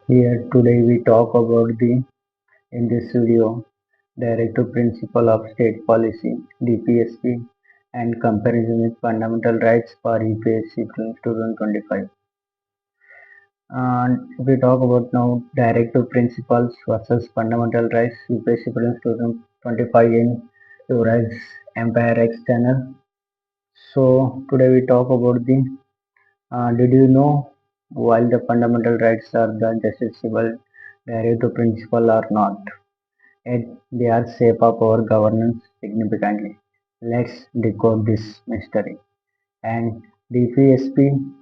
Here today we talk about in this video Directive Principle of State Policy DPSP and comparison with fundamental rights for UPSC 2025. And we talk about now Directive Principles versus Fundamental Rights UPSC Prelims 2025 in Your Rights Empire X channel. So today we talk about did you know while the fundamental rights are the justiciable directive principle are not, yet they are shape of our governance significantly. Let's decode this mystery. And DPSP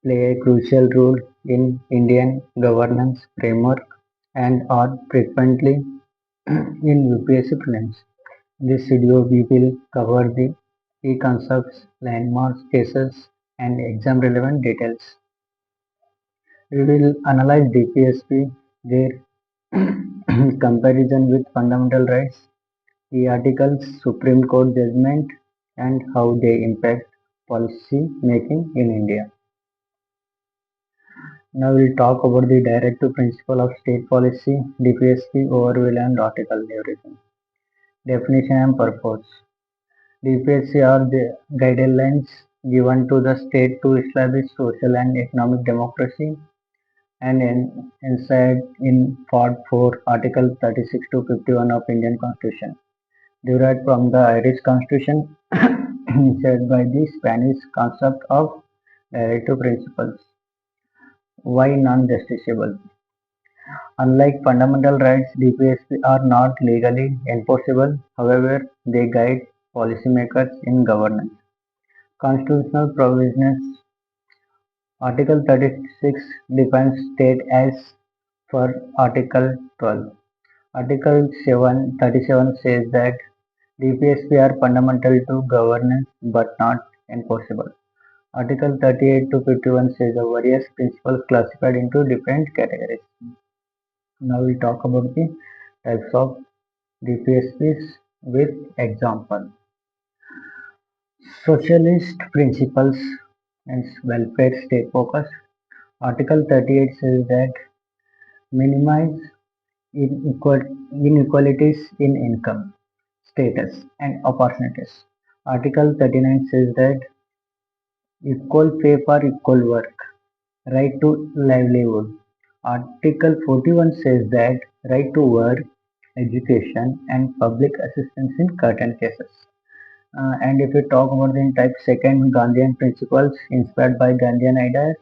play a crucial role in Indian governance framework and are frequently in UPSC prelims. In this video, we will cover the key concepts, landmarks, cases, and exam relevant details. We will analyze DPSP, their comparison with fundamental rights, the articles, Supreme Court judgment, and how they impact policy making in India. Now we'll talk about the directive principle of state policy, DPSP, overview and article everything. Definition and purpose. DPSC are the guidelines given to the state to establish social and economic democracy and inside in Part 4, Article 36 to 51 of Indian Constitution, derived from the Irish Constitution, said by the Spanish concept of directive principles. Why non-justiciable? Unlike fundamental rights, DPSP are not legally enforceable. However, they guide policymakers in governance. Constitutional provisions. Article 36 defines state as per Article 12. Article 37 says that DPSP are fundamental to governance but not enforceable. Article 38 to 51 says the various principles classified into different categories. Now we talk about the types of DPSPs with example. Socialist principles and welfare state focus. Article 38 says that minimize inequalities in income, status, and opportunities. Article 39 says that equal pay for equal work, right to livelihood. Article 41 says that right to work, education, and public assistance in certain cases. And if we talk about the type second Gandhian principles inspired by Gandhian ideas,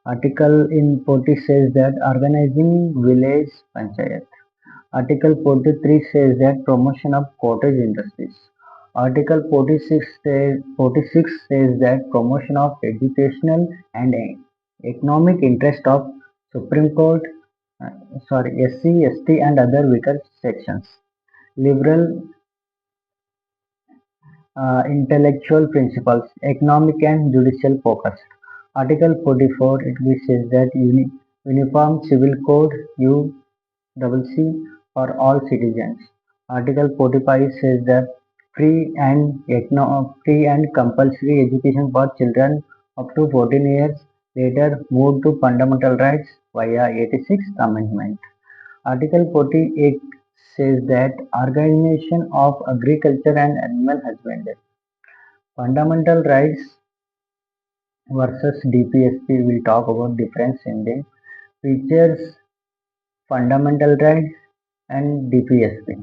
article in 40 says that organizing village panchayat. Article 43 says that promotion of cottage industries. Article 46 says that promotion of educational and economic interest of Supreme Court, uh, SC, ST and other weaker sections. Liberal intellectual principles, economic and judicial focus. Article 44 it says that uniform civil code UCC for all citizens. Article 45 says that free and compulsory education for children up to 14 years later moved to fundamental rights via 86th Amendment. Article 48 says that organization of agriculture and animal husbandry. Fundamental rights versus DPSP will talk about difference in the features, fundamental rights and DPSP.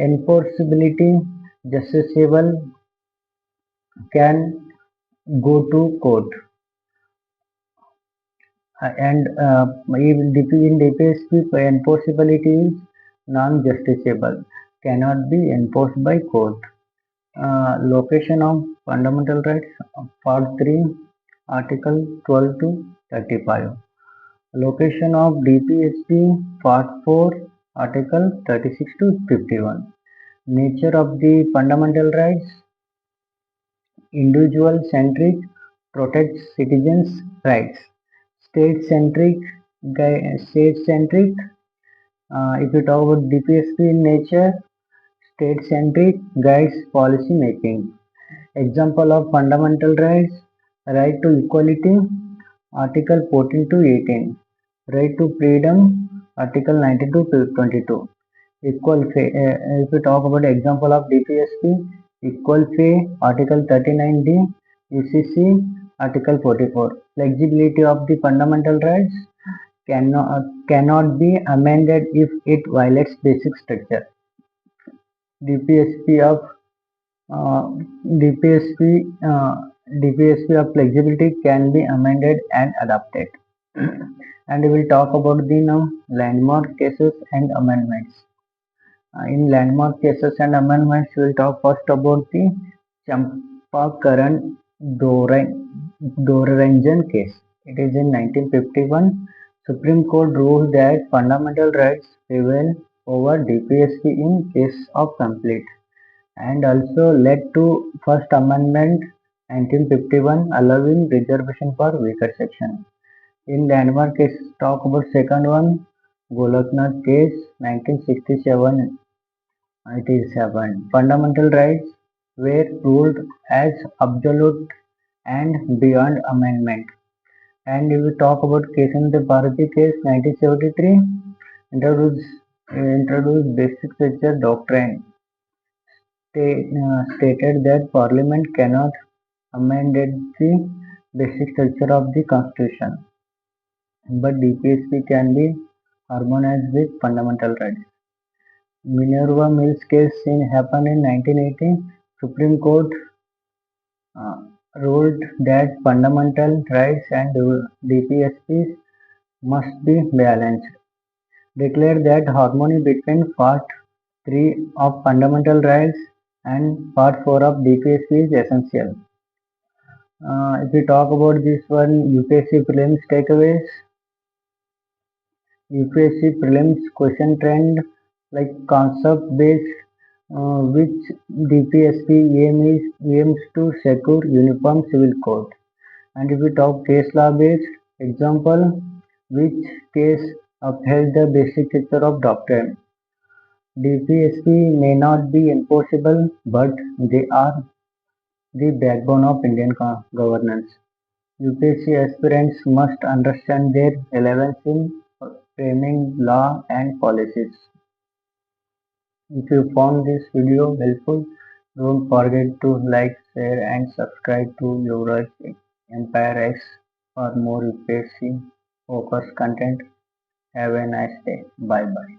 Enforceability, justiciable can go to court and even in DPSP enforceability is non-justiciable, cannot be enforced by court. Location of fundamental rights, part 3, article 12 to 35. Location of DPSP, part 4, article 36 to 51. Nature of the fundamental rights, individual centric, protects citizens' rights. State centric, if you talk about DPSP in nature, state centric guides policy making. Example of fundamental rights, right to equality, Article 14 to 18. Right to freedom, Article 19 to 22. Equal pay. If we talk about example of DPSP, equal pay, Article 39D, UCC, Article 44. Flexibility of the fundamental rights cannot be amended if it violates basic structure. DPSP of uh, DPSP DPSP of flexibility can be amended and adapted. And we will talk about the now landmark cases and amendments. In landmark cases and amendments, we will talk first about the Champakaran Doranjan case. It is in 1951. Supreme Court ruled that fundamental rights prevail over DPSP in case of conflict, and also led to First Amendment 1951 allowing reservation for weaker section. In landmark case, talk about second one, Golaknath case 1967. It is 7. Fundamental rights were ruled as absolute and beyond amendment. And if we talk about Keshan Bharati case 1973, introduced, introduced basic structure doctrine, stated that Parliament cannot amend the basic structure of the Constitution, but DPSP can be harmonized with fundamental rights. Minerva Mills case happened in 1980. Supreme Court uh, ruled that fundamental rights and DPSPs must be balanced. Declared that harmony between Part 3 of fundamental rights and Part 4 of DPSP is essential. If we talk about this one, UPSC Prelims takeaways. UPSC Prelims question trend like concept based, which DPSP aims to secure uniform civil code. And if we talk case law based, example, which case upheld the basic structure of doctrine. DPSP may not be enforceable, but they are the backbone of Indian governance. UPSC aspirants must understand their relevance in framing law and policies. If you found this video helpful, don't forget to like, share and subscribe to your Empire X for more UPSC focused content. Have a nice day. Bye bye.